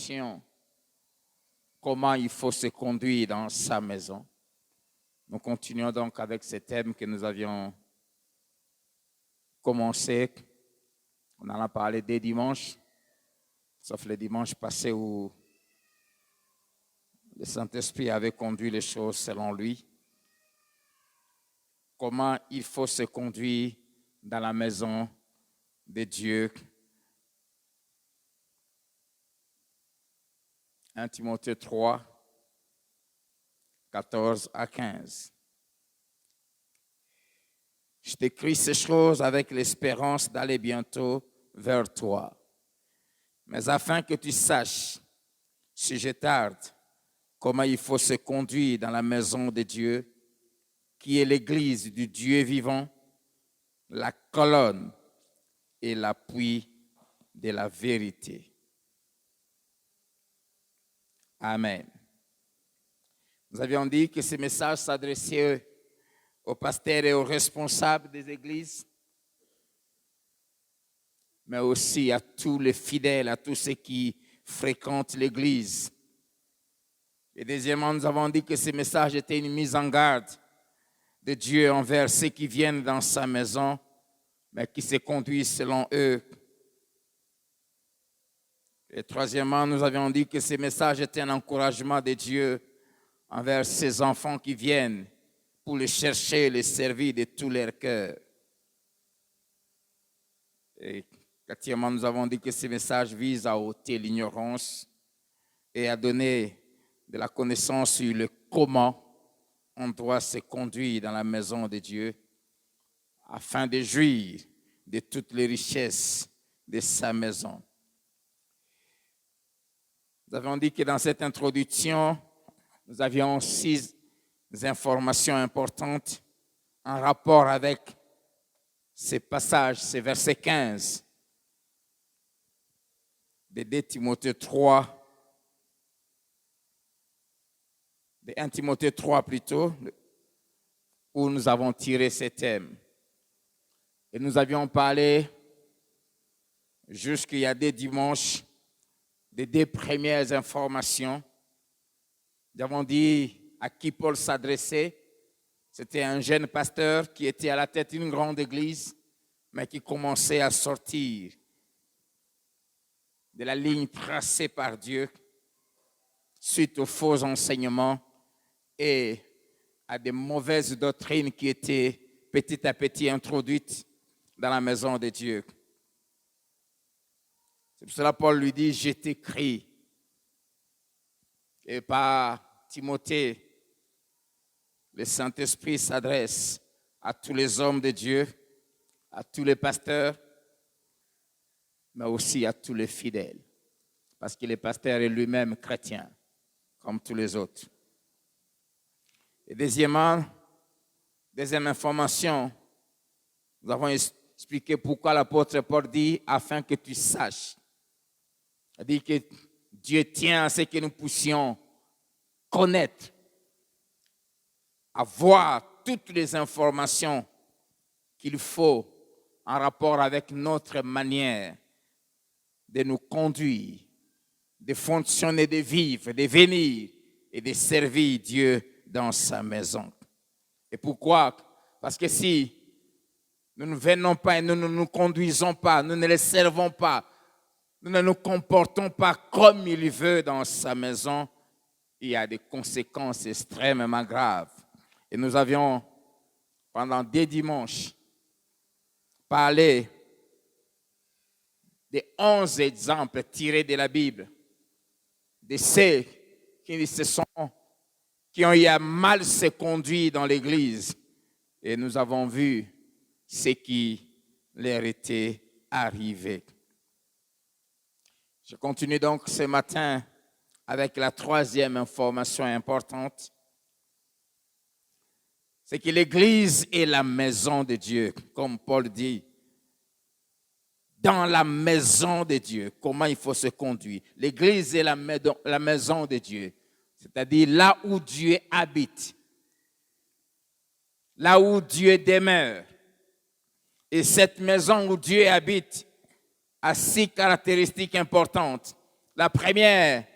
introduction, comment il faut se conduire dans sa maison. Nous continuons donc avec ce thème que nous avions commencé. On en a parlé dès dimanche, sauf le dimanche passé où le Saint-Esprit avait conduit les choses selon lui. Comment il faut se conduire dans la maison de Dieu. 1 Timothée 3, 14 à 15. Je t'écris ces choses avec l'espérance d'aller bientôt vers toi. Mais afin que tu saches, si je tarde, comment il faut se conduire dans la maison de Dieu, qui est l'église du Dieu vivant, la colonne et l'appui de la vérité. Amen. Nous avions dit que ce message s'adressait aux pasteurs et aux responsables des églises, mais aussi à tous les fidèles, à tous ceux qui fréquentent l'église. Et deuxièmement, nous avons dit que ce message était une mise en garde de Dieu envers ceux qui viennent dans sa maison, mais qui se conduisent selon eux. Et troisièmement, nous avions dit que ce message était un encouragement de Dieu envers ses enfants qui viennent pour les chercher, les servir de tout leur cœur. Et quatrièmement, nous avons dit que ce message vise à ôter l'ignorance et à donner de la connaissance sur le comment on doit se conduire dans la maison de Dieu afin de jouir de toutes les richesses de sa maison. Nous avons dit que dans cette introduction, nous avions 6 informations importantes en rapport avec ces passages, ces versets 15 de 2 Timothée 3, de 1 Timothée 3 plutôt, où nous avons tiré ces thèmes. Et nous avions parlé jusqu'il y a des dimanches des 2 premières informations. Nous avons dit à qui Paul s'adressait. C'était un jeune pasteur qui était à la tête d'une grande église, mais qui commençait à sortir de la ligne tracée par Dieu suite aux faux enseignements et à des mauvaises doctrines qui étaient petit à petit introduites dans la maison de Dieu. C'est pour cela que Paul lui dit, je t'écris. Et par Timothée, le Saint-Esprit s'adresse à tous les hommes de Dieu, à tous les pasteurs, mais aussi à tous les fidèles. Parce que le pasteur est lui-même chrétien, comme tous les autres. Et deuxième information, nous avons expliqué pourquoi l'apôtre Paul dit « afin que tu saches ». Il dit que Dieu tient à ce que nous puissions connaître, avoir toutes les informations qu'il faut en rapport avec notre manière de nous conduire, de fonctionner, de vivre, de venir et de servir Dieu dans sa maison. Et pourquoi? Parce que si nous ne venons pas et nous ne nous conduisons pas, nous ne les servons pas, nous ne nous comportons pas comme il veut dans sa maison, il y a des conséquences extrêmement graves. Et nous avions, pendant 2 dimanches, parlé de 11 exemples tirés de la Bible, de ceux qui ont eu à mal se conduire dans l'Église. Et nous avons vu ce qui leur était arrivé. Je continue donc ce matin avec la 3e information importante. C'est que l'Église est la maison de Dieu, comme Paul dit. Dans la maison de Dieu, comment il faut se conduire. L'Église est la maison de Dieu, c'est-à-dire là où Dieu habite, là où Dieu demeure. Et cette maison où Dieu habite a 6 caractéristiques importantes. La première,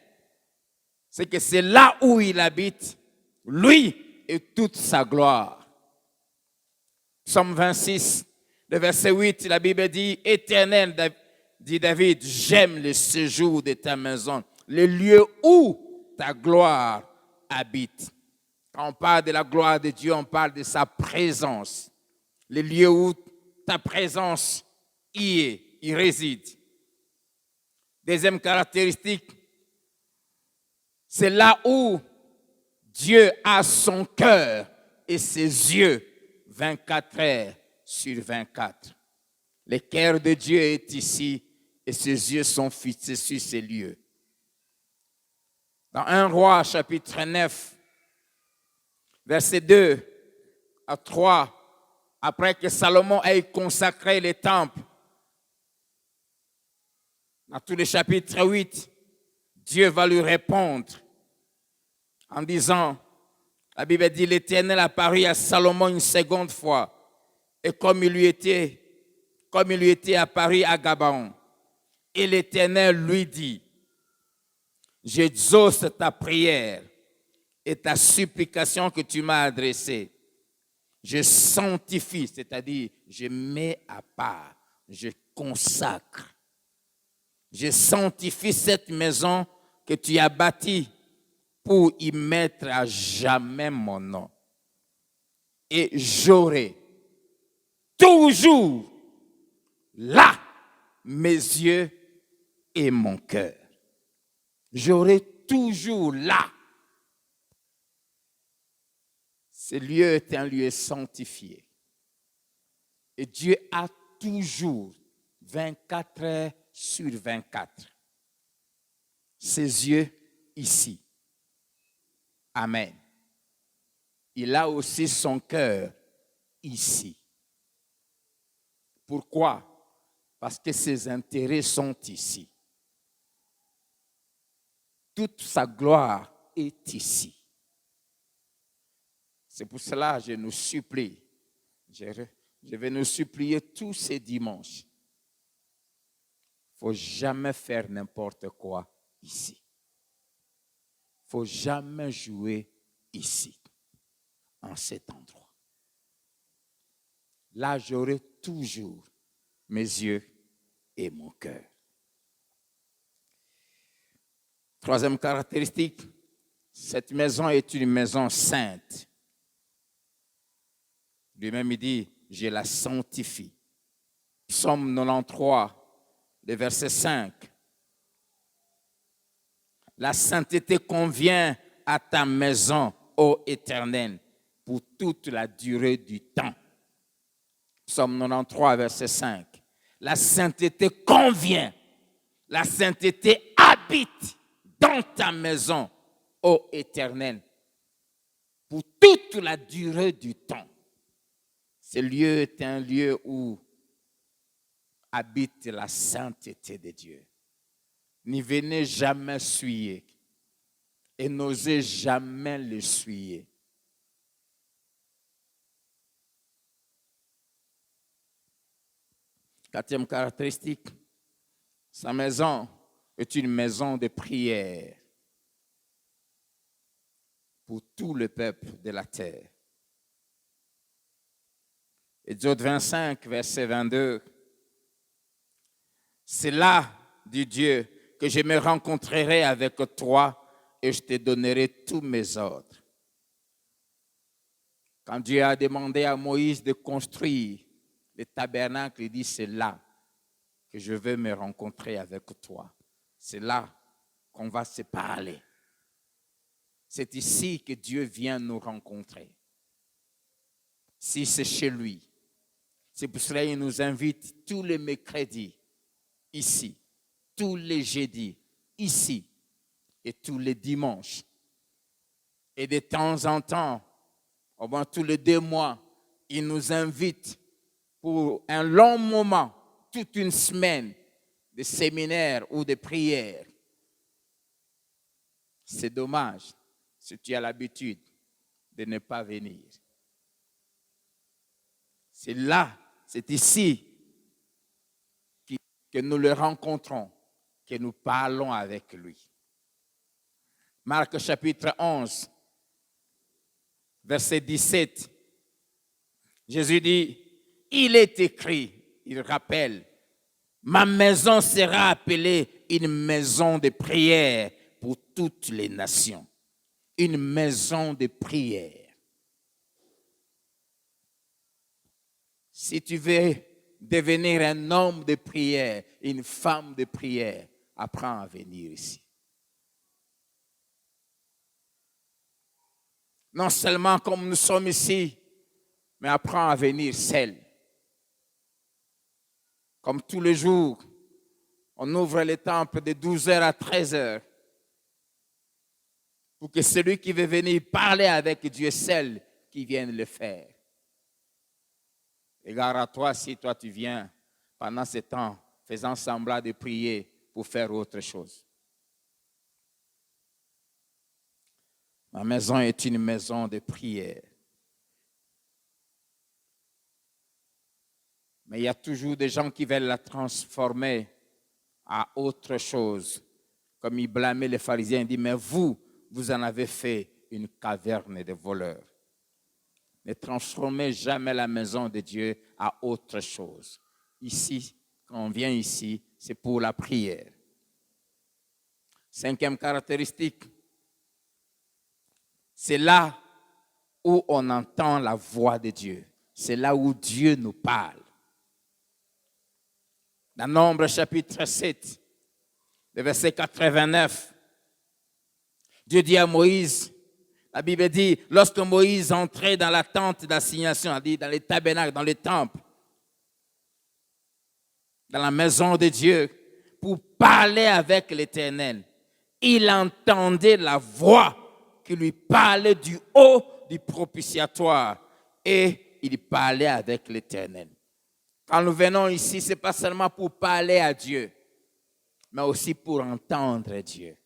c'est que c'est là où il habite, lui et toute sa gloire. Psaume 26, le verset 8, la Bible dit, « Éternel, dit David, j'aime le séjour de ta maison, le lieu où ta gloire habite. » Quand on parle de la gloire de Dieu, on parle de sa présence. Le lieu où ta présence y est, y réside. Deuxième caractéristique, c'est là où Dieu a son cœur et ses yeux 24 heures sur 24. Le cœur de Dieu est ici et ses yeux sont fixés sur ces lieux. Dans 1 Roi, chapitre 9, versets 2 à 3, après que Salomon ait consacré les temples, dans tout le chapitre 8, Dieu va lui répondre en disant, la Bible dit, l'Éternel apparut à Salomon une seconde fois, et comme il lui était apparu à Gabaon. Et l'Éternel lui dit, j'exauce ta prière et ta supplication que tu m'as adressée. Je sanctifie, c'est-à-dire je mets à part, je consacre. Je sanctifie cette maison que tu as bâtie pour y mettre à jamais mon nom. Et j'aurai toujours là mes yeux et mon cœur. J'aurai toujours là. Ce lieu est un lieu sanctifié. Et Dieu a toujours 24 heures sur 24 ses yeux ici. Amen. Il a aussi son cœur ici. Pourquoi? Parce que ses intérêts sont ici. Toute sa gloire est ici. C'est pour cela que je nous supplie, je vais nous supplier tous ces dimanches. Il ne faut jamais faire n'importe quoi ici. Il ne faut jamais jouer ici, en cet endroit. Là, j'aurai toujours mes yeux et mon cœur. Troisième caractéristique, cette maison est une maison sainte. Lui-même, il dit, je la sanctifie. Psaume 93, le verset 5. La sainteté convient à ta maison, ô Éternel, pour toute la durée du temps. Psaume 93, verset 5. La sainteté convient, la sainteté habite dans ta maison, ô Éternel, pour toute la durée du temps. Ce lieu est un lieu où habite la sainteté de Dieu. N'y venez jamais souiller et n'osez jamais le souiller. Quatrième caractéristique, sa maison est une maison de prière pour tout le peuple de la terre. Exode 25, verset 22. C'est là, dit Dieu, que je me rencontrerai avec toi et je te donnerai tous mes ordres. Quand Dieu a demandé à Moïse de construire le tabernacle, il dit, c'est là que je veux me rencontrer avec toi. C'est là qu'on va se parler. C'est ici que Dieu vient nous rencontrer. Si c'est chez lui. C'est pour cela qu'il nous invite tous les mercredis, ici, tous les jeudis, ici, et tous les dimanches. Et de temps en temps, au moins tous les 2 mois, il nous invite pour un long moment, toute une semaine de séminaire ou de prière. C'est dommage si tu as l'habitude de ne pas venir. C'est là, c'est ici que nous le rencontrons, que nous parlons avec lui. Marc chapitre 11, verset 17. Jésus dit, il est écrit, il rappelle, ma maison sera appelée une maison de prière pour toutes les nations. Une maison de prière. Si tu veux devenir un homme de prière, une femme de prière, apprends à venir ici. Non seulement comme nous sommes ici, mais apprends à venir seul. Comme tous les jours, on ouvre les temples de 12h à 13h pour que celui qui veut venir parler avec Dieu seul, qui vienne le faire. Et gare à toi si toi tu viens pendant ce temps faisant semblant de prier pour faire autre chose. Ma maison est une maison de prière. Mais il y a toujours des gens qui veulent la transformer à autre chose. Comme il blâmait les pharisiens, il dit, mais vous en avez fait une caverne de voleurs. Ne transformez jamais la maison de Dieu à autre chose. Ici, quand on vient ici, c'est pour la prière. 5e caractéristique, c'est là où on entend la voix de Dieu. C'est là où Dieu nous parle. Dans Nombre chapitre 7, le verset 89, Dieu dit à Moïse, la Bible dit, lorsque Moïse entrait dans la tente d'assignation, dit dans les tabernacles, dans les temples, dans la maison de Dieu, pour parler avec l'Éternel, il entendait la voix qui lui parlait du haut du propitiatoire et il parlait avec l'Éternel. Quand nous venons ici, ce n'est pas seulement pour parler à Dieu, mais aussi pour entendre Dieu.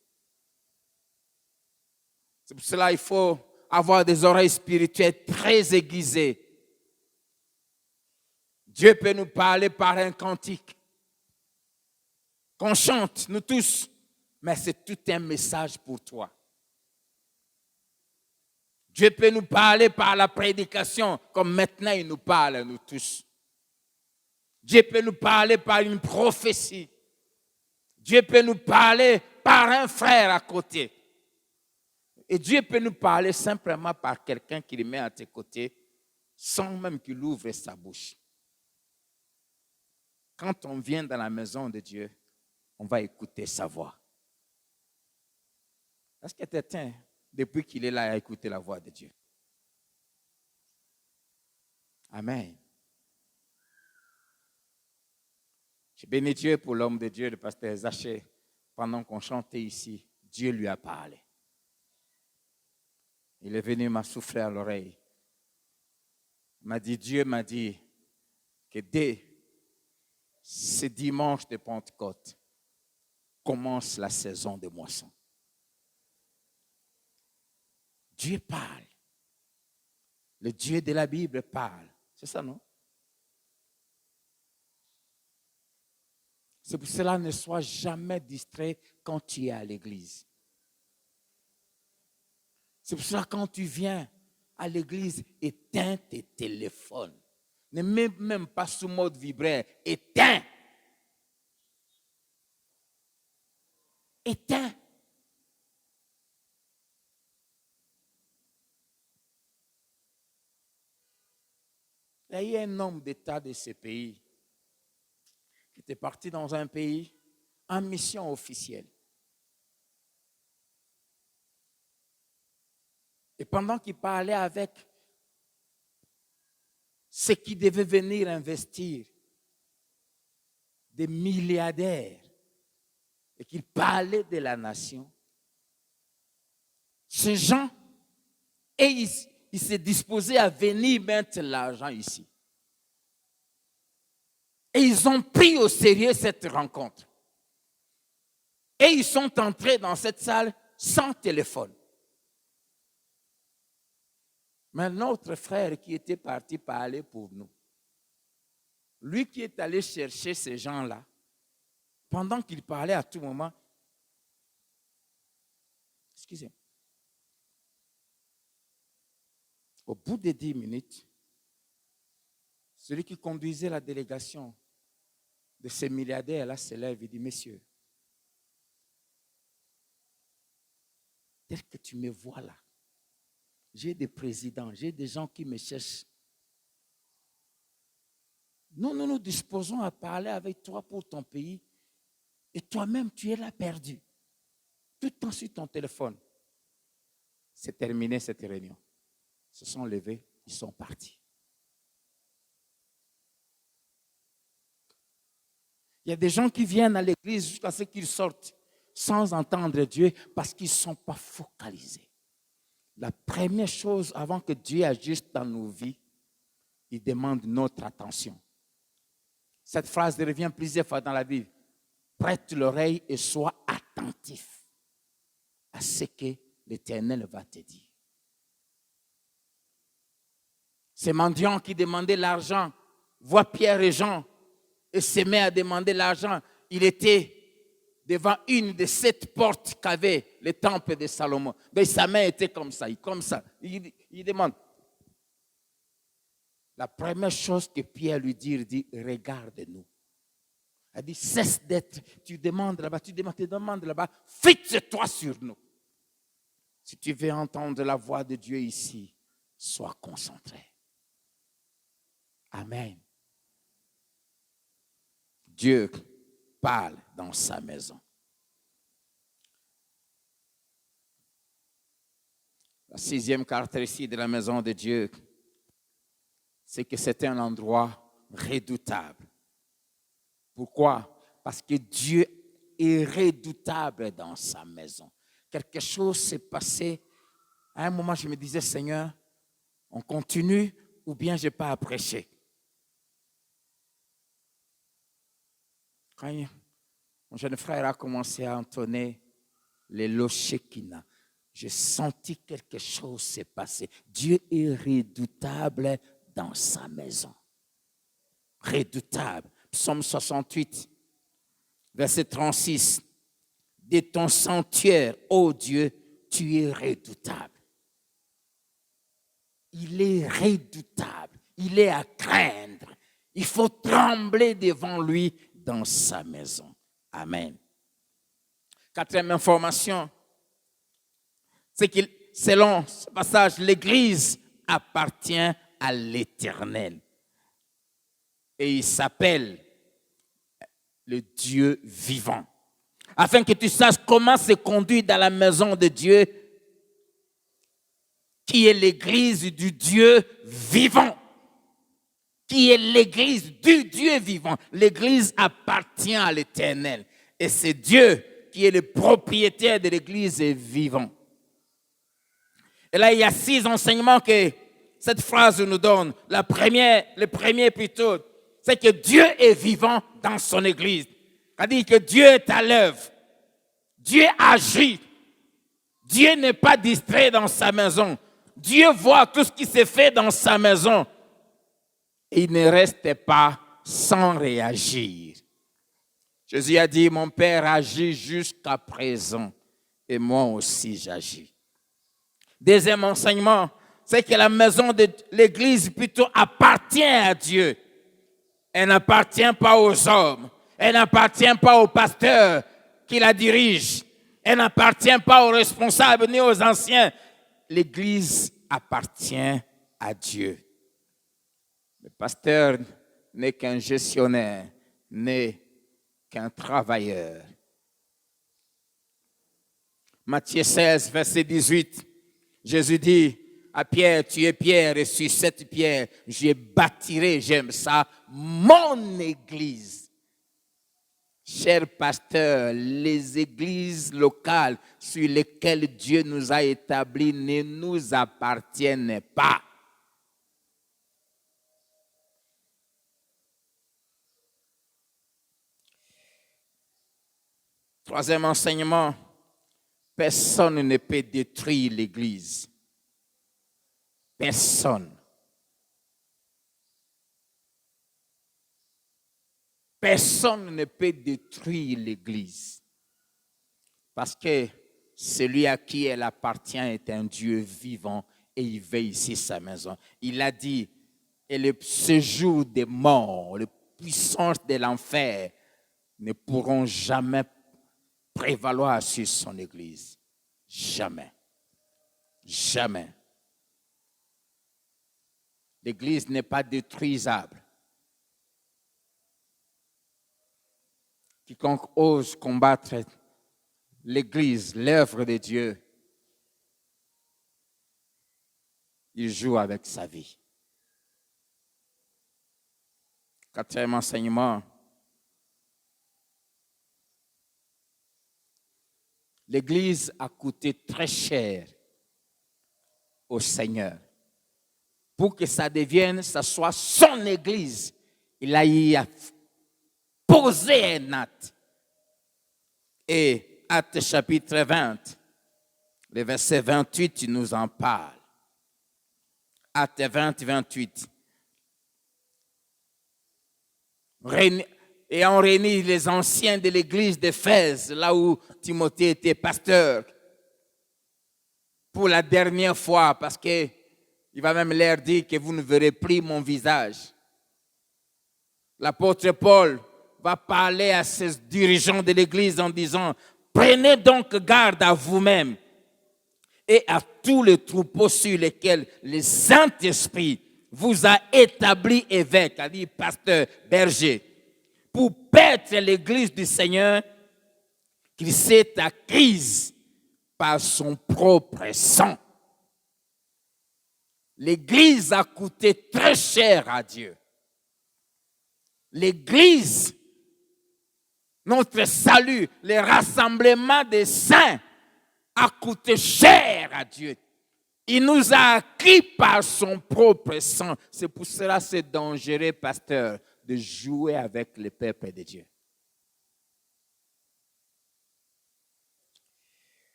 C'est pour cela qu'il faut avoir des oreilles spirituelles très aiguisées. Dieu peut nous parler par un cantique qu'on chante, nous tous, mais c'est tout un message pour toi. Dieu peut nous parler par la prédication, comme maintenant il nous parle, nous tous. Dieu peut nous parler par une prophétie. Dieu peut nous parler par un frère à côté. Et Dieu peut nous parler simplement par quelqu'un qui le met à tes côtés, sans même qu'il ouvre sa bouche. Quand on vient dans la maison de Dieu, on va écouter sa voix. Est-ce que quelqu'un, depuis qu'il est là, a écouté la voix de Dieu? Amen. Je bénis Dieu pour l'homme de Dieu, le pasteur Zaché. Pendant qu'on chantait ici, Dieu lui a parlé. Il est venu m'a soufflé à l'oreille. Dieu m'a dit que dès ce dimanche de Pentecôte, commence la saison de moisson. Dieu parle. Le Dieu de la Bible parle. C'est ça, non? C'est pour cela, ne sois jamais distrait quand tu es à l'église. C'est pour cela, quand tu viens à l'église, éteins tes téléphones. Ne mets même pas sous mode vibraire. Éteins. Éteins. Il y a un homme d'État de ce pays qui était parti dans un pays en mission officielle. Et pendant qu'il parlait avec ceux qui devaient venir investir, des milliardaires, et qu'il parlait de la nation, ces gens, et ils se disposaient à venir mettre l'argent ici. Et ils ont pris au sérieux cette rencontre. Et ils sont entrés dans cette salle sans téléphone. Mais notre frère qui était parti parler pour nous, lui qui est allé chercher ces gens-là, pendant qu'il parlait à tout moment, excusez, au bout de 10 minutes, celui qui conduisait la délégation de ces milliardaires là se lève et dit, messieurs, tel que tu me vois là, j'ai des présidents, j'ai des gens qui me cherchent. Nous disposons à parler avec toi pour ton pays et toi-même, tu es là perdu. Tout le temps sur ton téléphone. C'est terminé cette réunion. Ils se sont levés, ils sont partis. Il y a des gens qui viennent à l'église jusqu'à ce qu'ils sortent sans entendre Dieu parce qu'ils ne sont pas focalisés. La première chose avant que Dieu agisse dans nos vies, il demande notre attention. Cette phrase revient plusieurs fois dans la Bible. Prête l'oreille et sois attentif à ce que l'Éternel va te dire. Ces mendiants qui demandaient l'argent voient Pierre et Jean et se met à demander l'argent. Il était devant une de 7 portes qu'avait le temple de Salomon. Mais sa main était comme ça. Il demande. La première chose que Pierre lui dit, regarde-nous. Elle dit, cesse d'être, tu demandes là-bas, fixe-toi sur nous. Si tu veux entendre la voix de Dieu ici, sois concentré. Amen. Dieu parle dans sa maison. La 6e caractéristique de la maison de Dieu, c'est que c'est un endroit redoutable. Pourquoi? Parce que Dieu est redoutable dans sa maison. Quelque chose s'est passé. À un moment, je me disais, Seigneur, on continue ou bien je n'ai pas à prêcher. Quand mon jeune frère a commencé à entonner les Loshekina, j'ai senti quelque chose s'est passé. Dieu est redoutable dans sa maison. Redoutable. Psaume 68, verset 36. De ton sanctuaire, ô Dieu, tu es redoutable. Il est redoutable. Il est à craindre. Il faut trembler devant lui dans sa maison. Amen. 4e information, c'est que selon ce passage, l'Église appartient à l'Éternel. Et il s'appelle le Dieu vivant. Afin que tu saches comment se conduire dans la maison de Dieu, qui est l'Église du Dieu vivant. Qui est l'Église du Dieu vivant. L'Église appartient à l'Éternel. Et c'est Dieu qui est le propriétaire de l'Église vivant. Et là, il y a 6 enseignements que cette phrase nous donne. Le premier plutôt, c'est que Dieu est vivant dans son Église. C'est-à-dire que Dieu est à l'œuvre. Dieu agit. Dieu n'est pas distrait dans sa maison. Dieu voit tout ce qui se fait dans sa maison. Et il ne reste pas sans réagir. Jésus a dit, mon Père agit jusqu'à présent. Et moi aussi j'agis. Deuxième enseignement, c'est que la maison de l'Église plutôt appartient à Dieu. Elle n'appartient pas aux hommes. Elle n'appartient pas aux pasteurs qui la dirigent. Elle n'appartient pas aux responsables ni aux anciens. L'Église appartient à Dieu. Le pasteur n'est qu'un gestionnaire, n'est qu'un travailleur. Matthieu 16, verset 18, Jésus dit à Pierre, tu es Pierre et sur cette pierre, je bâtirai, j'aime ça, mon église. Chers pasteurs, les églises locales sur lesquelles Dieu nous a établis ne nous appartiennent pas. Troisième enseignement, personne ne peut détruire l'église. Personne. personne ne peut détruire l'Église. Parce que celui à qui elle appartient est un Dieu vivant et il veille ici sa maison. Il a dit, et le séjour des morts, les puissances de l'enfer ne pourront jamais prévaloir sur son Église. Jamais. Jamais. L'Église n'est pas détruisable. Quiconque ose combattre l'Église, l'œuvre de Dieu, il joue avec sa vie. Quatrième enseignement. L'Église a coûté très cher au Seigneur. Pour que ça soit son Église, il a y posé un acte. Et Actes chapitre 20, le verset 28, il nous en parle. Actes 20, 28. Ayant réuni les anciens de l'église d'Éphèse, là où Timothée était pasteur, pour la dernière fois, parce qu'il va même leur dire que vous ne verrez plus mon visage. L'apôtre Paul va parler à ces dirigeants de l'église en disant, prenez donc garde à vous-même et à tous les troupeaux sur lesquels le Saint-Esprit vous a établi évêque, a dit pasteur, berger, pour paître l'église du Seigneur qu'il s'est acquise par son propre sang. L'église a coûté très cher à Dieu. L'église, notre salut, le rassemblement des saints a coûté cher à Dieu. Il nous a acquis par son propre sang. C'est pour cela que c'est dangereux, pasteur, de jouer avec le peuple de Dieu.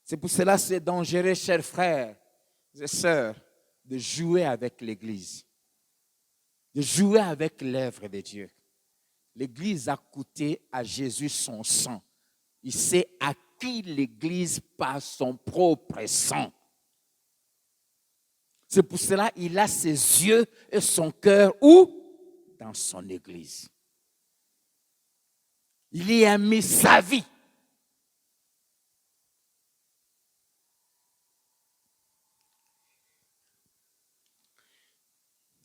C'est pour cela que c'est dangereux, chers frères et sœurs, de jouer avec l'Église, de jouer avec l'œuvre de Dieu. L'Église a coûté à Jésus son sang. Il s'est acquis l'Église par son propre sang. C'est pour cela qu'il a ses yeux et son cœur où? Dans son Église. Il y a mis sa vie.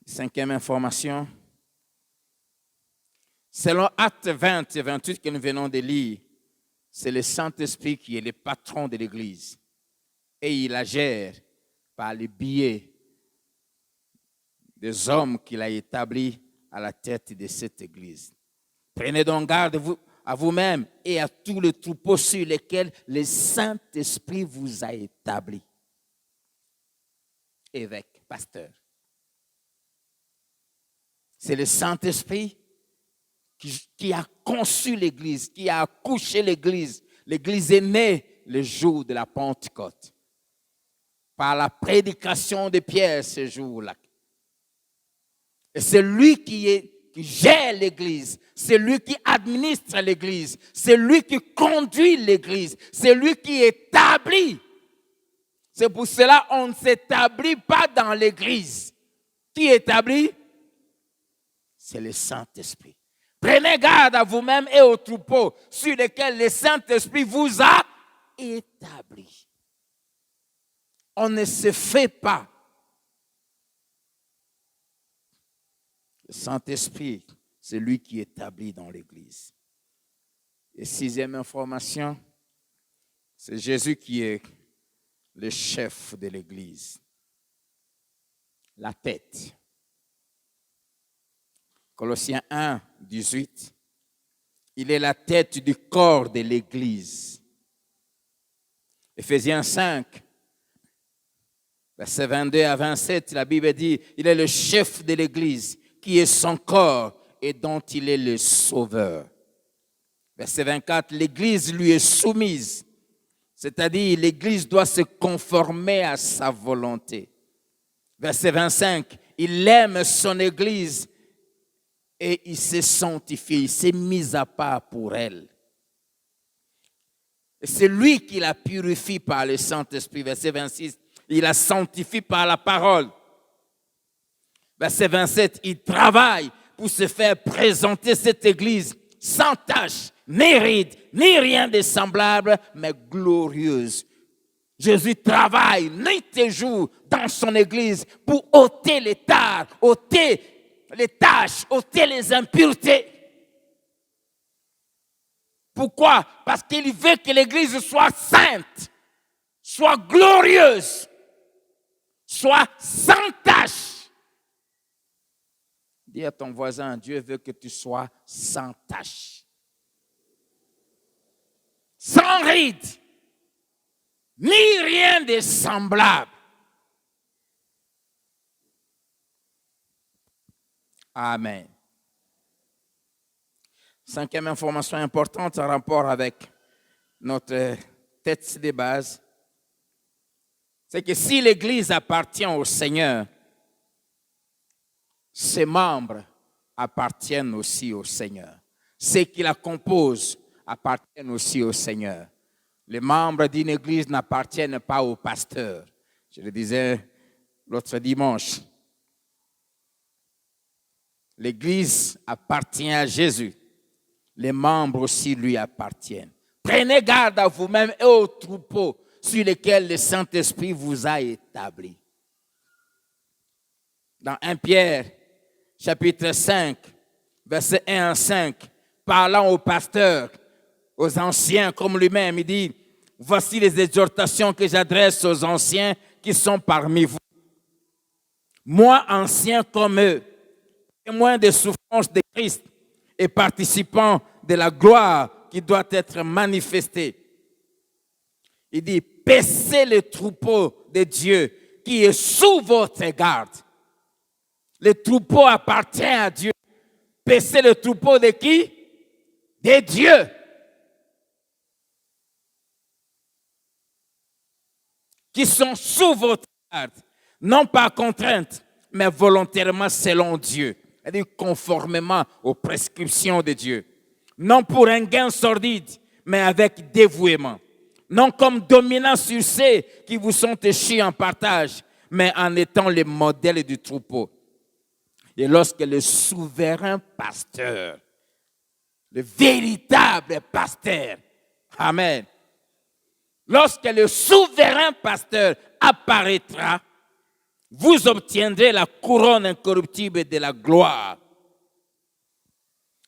Cinquième information. Selon Actes 20 et 28 que nous venons de lire, c'est le Saint-Esprit qui est le patron de l'Église. Et il la gère par le biais des hommes qu'il a établis à la tête de cette Église. Prenez donc garde à vous-même et à tous les troupeaux sur lesquels le Saint-Esprit vous a établi. Évêque, pasteur. C'est le Saint-Esprit qui a conçu l'Église, qui a accouché l'Église. L'Église est née le jour de la Pentecôte. Par la prédication de Pierre ce jour-là. Et c'est lui qui gère l'Église. C'est lui qui administre l'Église. C'est lui qui conduit l'Église. C'est lui qui établit. C'est pour cela qu'on ne s'établit pas dans l'Église. Qui établit? C'est le Saint-Esprit. Prenez garde à vous-même et aux troupeaux sur lesquels le Saint-Esprit vous a établi. On ne se fait pas. Le Saint-Esprit, c'est lui qui établit dans l'Église. Et sixième information, c'est Jésus qui est le chef de l'Église. La tête. Colossiens 1, 18. Il est la tête du corps de l'Église. Éphésiens 5, versets 22 à 27, la Bible dit, il est le chef de l'Église, qui est son corps et dont il est le sauveur. Verset 24, l'Église lui est soumise, c'est-à-dire l'Église doit se conformer à sa volonté. Verset 25, il aime son Église et il s'est sanctifié, il s'est mis à part pour elle. Et c'est lui qui la purifie par le Saint-Esprit. Verset 26, il la sanctifie par la parole. Verset 27, il travaille pour se faire présenter cette église sans tache, ni ride, ni rien de semblable, mais glorieuse. Jésus travaille nuit et jour dans son église pour ôter les tares, ôter les taches, ôter les impuretés. Pourquoi? Parce qu'il veut que l'église soit sainte, soit glorieuse, soit sans tache. Dis à ton voisin, Dieu veut que tu sois sans tache, sans ride, ni rien de semblable. Amen. Cinquième information importante en rapport avec notre texte de base, c'est que si l'Église appartient au Seigneur, ses membres appartiennent aussi au Seigneur. Ceux qui la composent appartiennent aussi au Seigneur. Les membres d'une église n'appartiennent pas au pasteur. Je le disais l'autre dimanche. L'église appartient à Jésus. Les membres aussi lui appartiennent. Prenez garde à vous-même et aux troupeaux sur lesquels le Saint-Esprit vous a établi. Dans 1 Pierre, chapitre 5, versets 1 à 5, parlant aux pasteurs, aux anciens comme lui-même, il dit, « Voici les exhortations que j'adresse aux anciens qui sont parmi vous. Moi, ancien comme eux, témoin des souffrances de Christ et participant de la gloire qui doit être manifestée. » Il dit, « Paissez le troupeau de Dieu qui est sous votre garde. » Le troupeau appartient à Dieu. Paissez le troupeau de qui? De Dieu. Qui sont sous votre garde, non par contrainte, mais volontairement selon Dieu, c'est-à-dire conformément aux prescriptions de Dieu. Non pour un gain sordide, mais avec dévouement. Non comme dominant sur ceux qui vous sont échus en partage, mais en étant les modèles du troupeau. Et lorsque le souverain pasteur, le véritable pasteur, amen, lorsque le souverain pasteur apparaîtra, vous obtiendrez la couronne incorruptible de la gloire.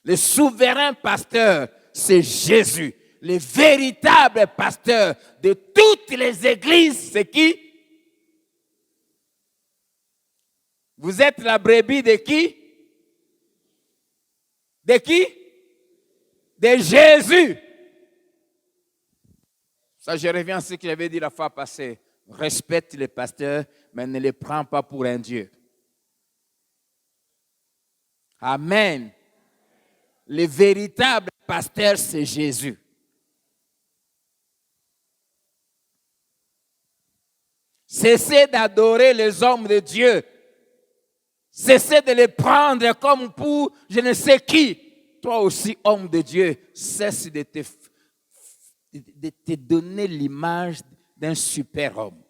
Le souverain pasteur, c'est Jésus. Le véritable pasteur de toutes les églises, c'est qui? Vous êtes la brebis de qui? De qui? De Jésus. Ça, je reviens à ce que j'avais dit la fois passée. Respecte les pasteurs, mais ne les prends pas pour un Dieu. Amen. Le véritable pasteur, c'est Jésus. Cessez d'adorer les hommes de Dieu. Cessez de les prendre comme pour je ne sais qui. Toi aussi, homme de Dieu, cesse de te donner l'image d'un super-homme.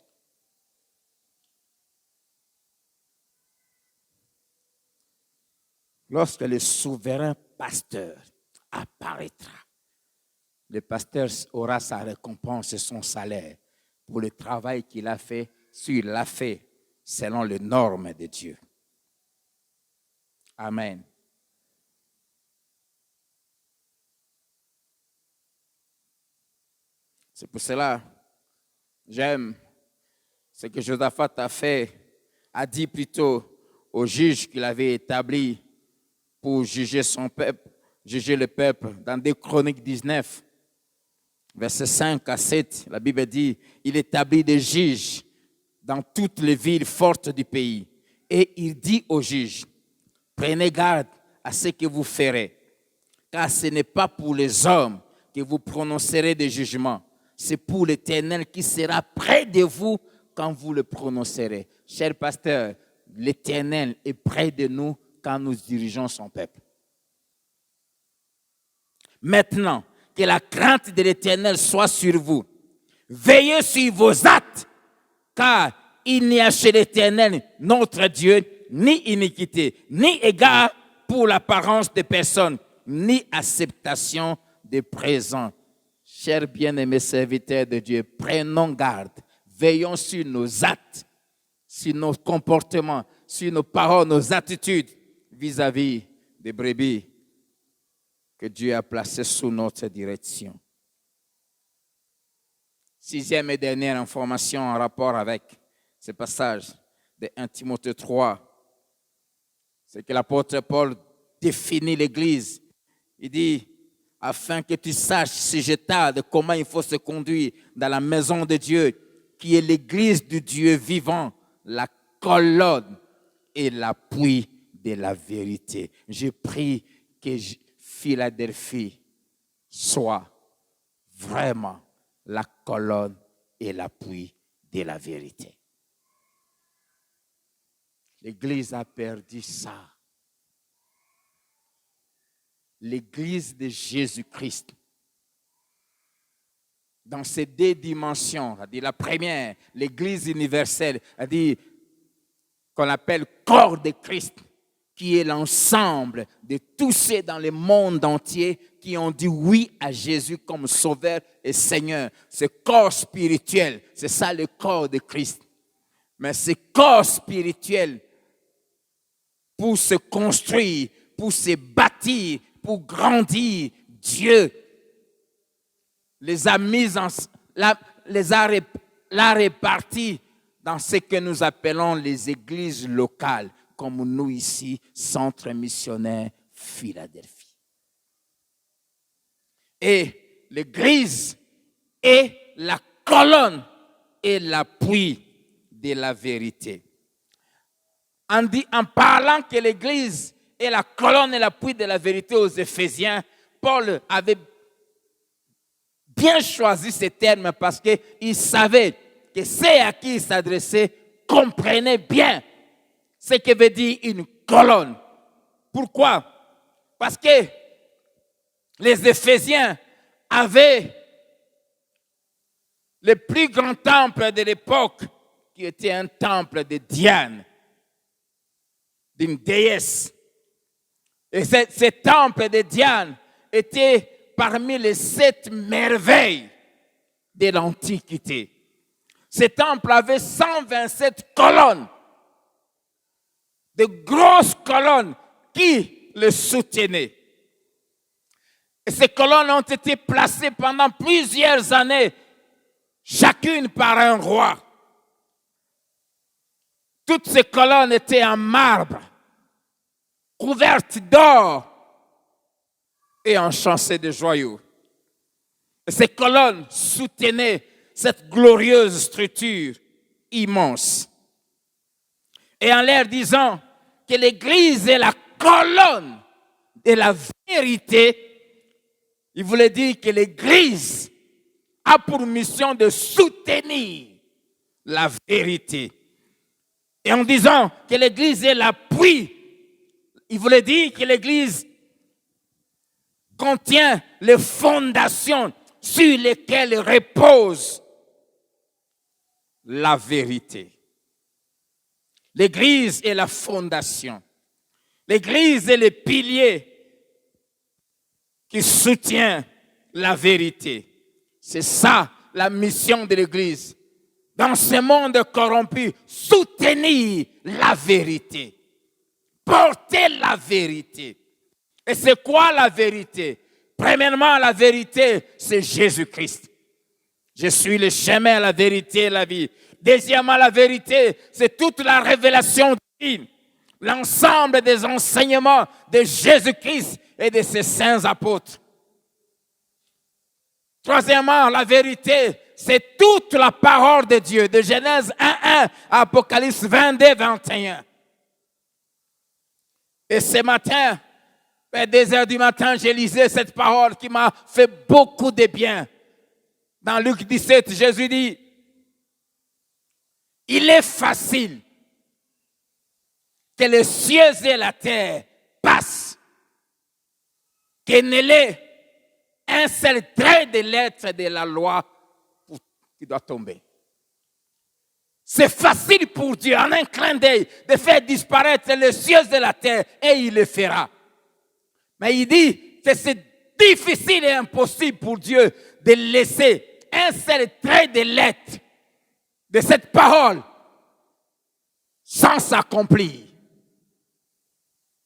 Lorsque le souverain pasteur apparaîtra, le pasteur aura sa récompense et son salaire pour le travail qu'il a fait, s'il l'a fait selon les normes de Dieu. Amen. C'est pour cela, j'aime ce que Josaphat a fait, a dit plutôt au juge qu'il avait établi pour juger son peuple, juger le peuple. Dans 2 Chroniques 19, versets 5 à 7, la Bible dit, il établit des juges dans toutes les villes fortes du pays. Et il dit aux juges, prenez garde à ce que vous ferez, car ce n'est pas pour les hommes que vous prononcerez des jugements, c'est pour l'Éternel qui sera près de vous quand vous le prononcerez. Cher pasteur, l'Éternel est près de nous quand nous dirigeons son peuple. Maintenant, que la crainte de l'Éternel soit sur vous. Veillez sur vos actes, car il n'y a chez l'Éternel, notre Dieu, ni iniquité, ni égard pour l'apparence des personnes, ni acceptation des présents. Chers bien-aimés serviteurs de Dieu, prenons garde, veillons sur nos actes, sur nos comportements, sur nos paroles, nos attitudes vis-à-vis des brebis que Dieu a placées sous notre direction. Sixième et dernière information en rapport avec ce passage de 1 Timothée 3, c'est que l'apôtre Paul définit l'Église. Il dit, afin que tu saches, si je tarde, comment il faut se conduire dans la maison de Dieu, qui est l'Église du Dieu vivant, la colonne et l'appui de la vérité. Je prie que Philadelphie soit vraiment la colonne et l'appui de la vérité. L'Église a perdu ça. L'Église de Jésus-Christ, dans ces deux dimensions, la première, l'Église universelle, qu'on appelle corps de Christ, qui est l'ensemble de tous ceux dans le monde entier qui ont dit oui à Jésus comme Sauveur et Seigneur. Ce corps spirituel, c'est ça le corps de Christ. Mais ce corps spirituel, pour se construire, pour se bâtir, pour grandir, Dieu l'a réparti dans ce que nous appelons les églises locales, comme nous ici, Centre missionnaire Philadelphie. Et l'église est la colonne et l'appui de la vérité. En parlant que l'église est la colonne et l'appui de la vérité aux Éphésiens, Paul avait bien choisi ces termes parce qu'il savait que ceux à qui il s'adressait comprenaient bien ce que veut dire une colonne. Pourquoi? Parce que les Éphésiens avaient le plus grand temple de l'époque, qui était un temple de Diane, d'une déesse. Et ce temple de Diane était parmi les 7 merveilles de l'Antiquité. Ce temple avait 127 colonnes, de grosses colonnes qui le soutenaient. Et ces colonnes ont été placées pendant plusieurs années, chacune par un roi. Toutes ces colonnes étaient en marbre, couvertes d'or et enchâssées de joyaux. Et ces colonnes soutenaient cette glorieuse structure immense. Et en leur disant que l'Église est la colonne de la vérité, il voulait dire que l'Église a pour mission de soutenir la vérité. Et en disant que l'Église est l'appui, il voulait dire que l'Église contient les fondations sur lesquelles repose la vérité. L'Église est la fondation. L'Église est le pilier qui soutient la vérité. C'est ça la mission de l'Église. Dans ce monde corrompu, soutenir la vérité. Porter la vérité. Et c'est quoi la vérité? Premièrement, la vérité, c'est Jésus-Christ. Je suis le chemin, la vérité et la vie. Deuxièmement, la vérité, c'est toute la révélation divine. L'ensemble des enseignements de Jésus-Christ et de ses saints apôtres. Troisièmement, la vérité, c'est toute la parole de Dieu, de Genèse 1:1 à Apocalypse 22:21. Et ce matin, vers 2h du matin, j'ai lisé cette parole qui m'a fait beaucoup de bien. Dans Luc 17, Jésus dit, il est facile que les cieux et la terre passent, que ne l'est un seul trait de lettre de la loi qui doit tomber. C'est facile pour Dieu, en un clin d'œil, de faire disparaître les cieux de la terre, et il le fera. Mais il dit que c'est difficile et impossible pour Dieu de laisser un seul trait de lettre de cette parole sans s'accomplir.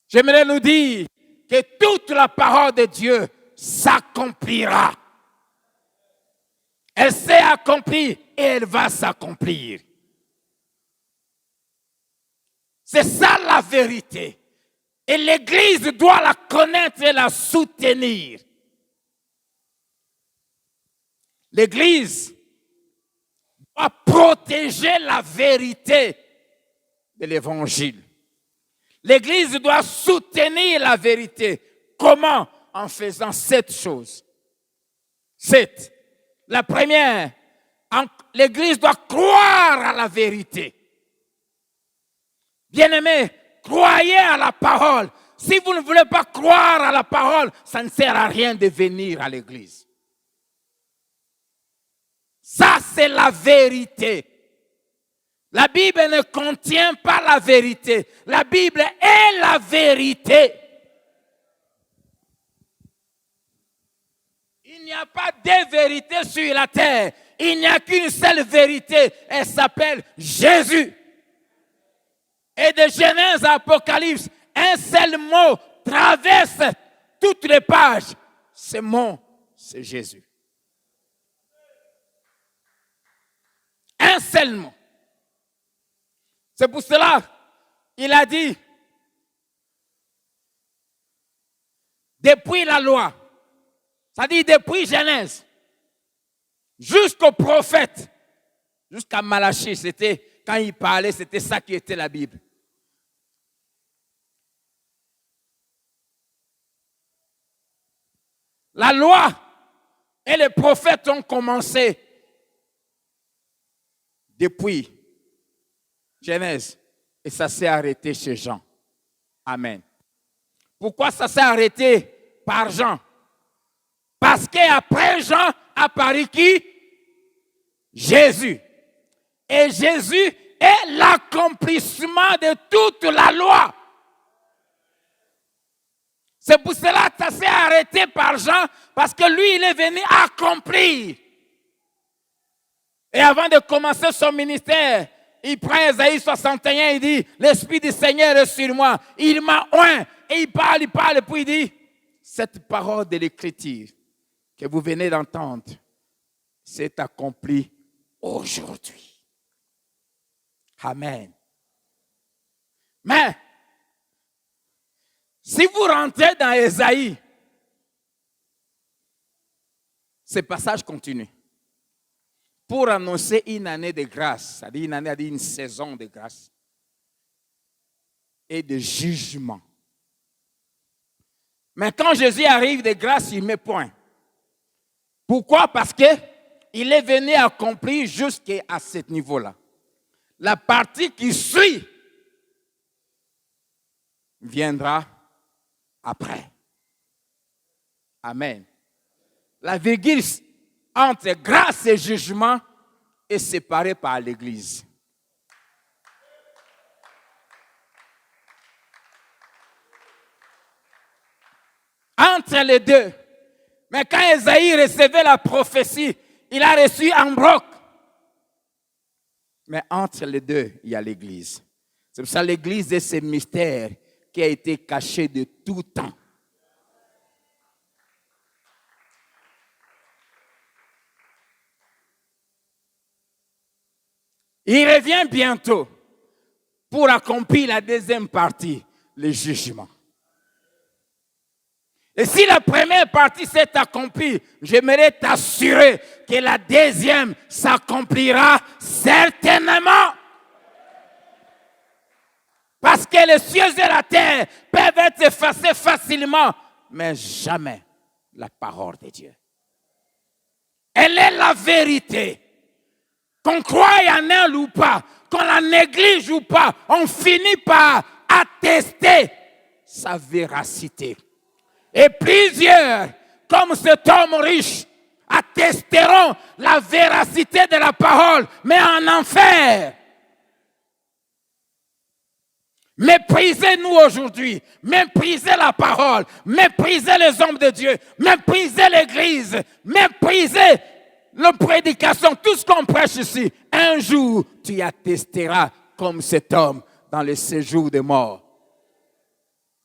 J'aimerais nous dire que toute la parole de Dieu s'accomplira. Elle s'est accomplie et elle va s'accomplir. C'est ça la vérité. Et l'Église doit la connaître et la soutenir. L'Église doit protéger la vérité de l'Évangile. L'Église doit soutenir la vérité. Comment? En faisant 7 choses. 7. La première, l'Église doit croire à la vérité. Bien-aimés, croyez à la parole. Si vous ne voulez pas croire à la parole, ça ne sert à rien de venir à l'Église. Ça, c'est la vérité. La Bible ne contient pas la vérité. La Bible est la vérité. Il n'y a pas de vérité sur la terre. Il n'y a qu'une seule vérité. Elle s'appelle Jésus. Et de Genèse à Apocalypse, un seul mot traverse toutes les pages. Ce mot, c'est Jésus. Un seul mot. C'est pour cela qu'il a dit, depuis la loi, c'est-à-dire depuis Genèse, jusqu'au prophète, jusqu'à Malachie, c'était, quand il parlait, c'était ça qui était la Bible. La loi et les prophètes ont commencé depuis Genèse et ça s'est arrêté chez Jean. Amen. Pourquoi ça s'est arrêté par Jean? Parce qu'après Jean apparut qui? Jésus. Et Jésus est l'accomplissement de toute la loi. C'est pour cela que ça s'est arrêté par Jean, parce que lui, il est venu accomplir. Et avant de commencer son ministère, il prend Ésaïe 61, il dit, l'Esprit du Seigneur est sur moi. Il m'a oint. Et il parle, et puis il dit, cette parole de l'Écriture que vous venez d'entendre s'est accomplie aujourd'hui. Amen. Mais, si vous rentrez dans Ésaïe, ce passage continue. Pour annoncer une année de grâce, c'est-à-dire une année, une saison de grâce et de jugement. Mais quand Jésus arrive de grâce, il met point. Pourquoi? Parce qu'il est venu accomplir jusqu'à ce niveau-là. La partie qui suit viendra après. Amen. La virgule entre grâce et jugement est séparée par l'Église. Entre les deux. Mais quand Ésaïe recevait la prophétie, il a reçu en bloc. Mais entre les deux, il y a l'Église. C'est pour ça que l'Église est ce mystère qui a été caché de tout temps. Il revient bientôt pour accomplir la deuxième partie, le jugement. Et si la première partie s'est accomplie, j'aimerais t'assurer que la deuxième s'accomplira certainement. Parce que les cieux et la terre peuvent être effacés facilement, mais jamais la parole de Dieu. Elle est la vérité. Qu'on croie en elle ou pas, qu'on la néglige ou pas, on finit par attester sa véracité. Et plusieurs comme cet homme riche, attesteront la véracité de la parole, mais en enfer. Méprisez-nous aujourd'hui, méprisez la parole, méprisez les hommes de Dieu, méprisez l'église, méprisez la prédication, tout ce qu'on prêche ici. Un jour, tu attesteras comme cet homme dans le séjour des morts.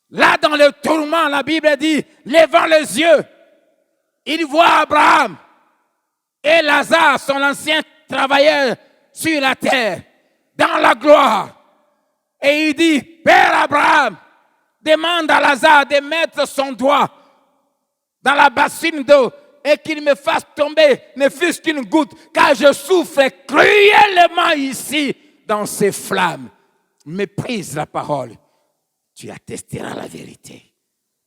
Là, dans le tourment, la Bible dit, levant les yeux, il voit Abraham et Lazare, son ancien travailleur sur la terre, dans la gloire. Et il dit, Père Abraham, demande à Lazare de mettre son doigt dans la bassine d'eau et qu'il me fasse tomber, ne fût-ce qu'une goutte, car je souffre cruellement ici dans ces flammes. Méprise la parole. Tu attesteras la vérité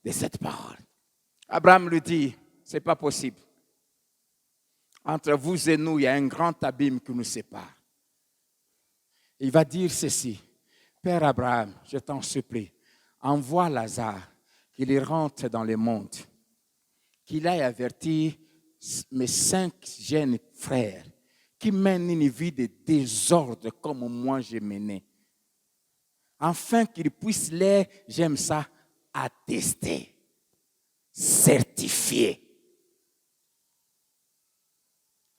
de cette parole. Abraham lui dit, ce n'est pas possible. Entre vous et nous, il y a un grand abîme qui nous sépare. Il va dire ceci. Père Abraham, je t'en supplie, envoie Lazare, qu'il rentre dans le monde, qu'il aille avertir mes 5 jeunes frères qui mènent une vie de désordre comme moi j'ai mené, afin qu'ils puissent les, j'aime ça, attester, certifier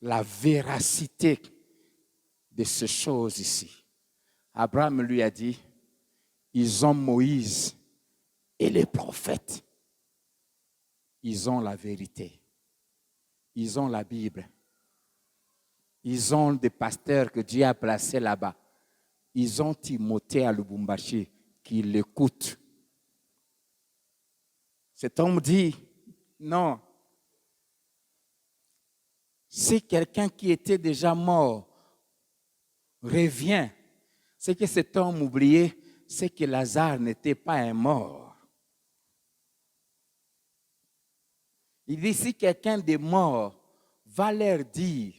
la véracité de ces choses ici. Abraham lui a dit, ils ont Moïse et les prophètes. Ils ont la vérité. Ils ont la Bible. Ils ont des pasteurs que Dieu a placés là-bas. Ils ont Timothée à Lubumbashi qui l'écoute. Cet homme dit, non. Si quelqu'un qui était déjà mort revient, ce que cet homme oubliait, c'est que Lazare n'était pas un mort. Il dit, si quelqu'un de mort va leur dire,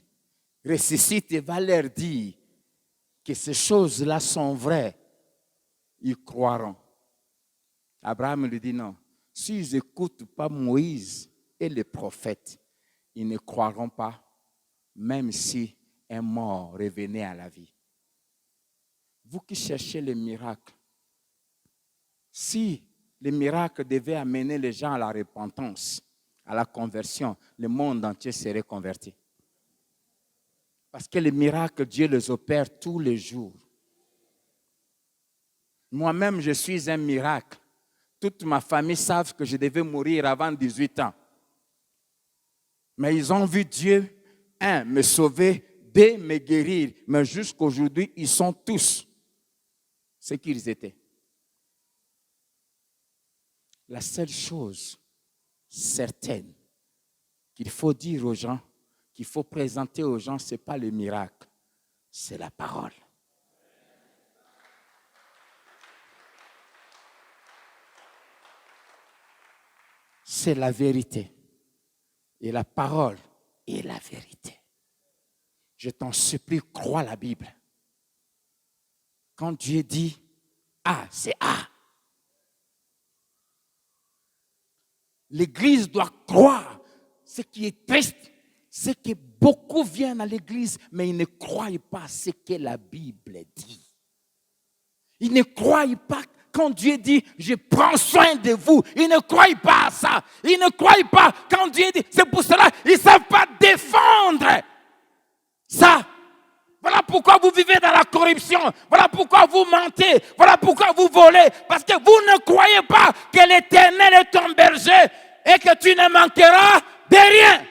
ressuscite et va leur dire que ces choses-là sont vraies, ils croiront. Abraham lui dit non. S'ils n'écoutent pas Moïse et les prophètes, ils ne croiront pas, même si un mort revenait à la vie. Vous qui cherchez les miracles, si les miracles devaient amener les gens à la repentance, à la conversion, le monde entier serait converti. Parce que les miracles, Dieu les opère tous les jours. Moi-même, je suis un miracle. Toute ma famille savent que je devais mourir avant 18 ans. Mais ils ont vu Dieu, me sauver, 2, me guérir. Mais jusqu'aujourd'hui, ils sont tous ce qu'ils étaient. La seule chose certaine qu'il faut dire aux gens, qu'il faut présenter aux gens, ce n'est pas le miracle, c'est la parole. C'est la vérité. Et la parole est la vérité. Je t'en supplie, crois la Bible. Quand Dieu dit A, c'est A. L'Église doit croire. Ce qui est triste, c'est que beaucoup viennent à l'Église, mais ils ne croient pas ce que la Bible dit. Ils ne croient pas quand Dieu dit, je prends soin de vous. Ils ne croient pas à ça. Ils ne croient pas quand Dieu dit, c'est pour cela qu'ils ne savent pas défendre ça. Voilà pourquoi vous vivez dans la corruption. Voilà pourquoi vous mentez. Voilà pourquoi vous volez. Parce que vous ne croyez pas que l'Éternel est ton berger et que tu ne manqueras de rien.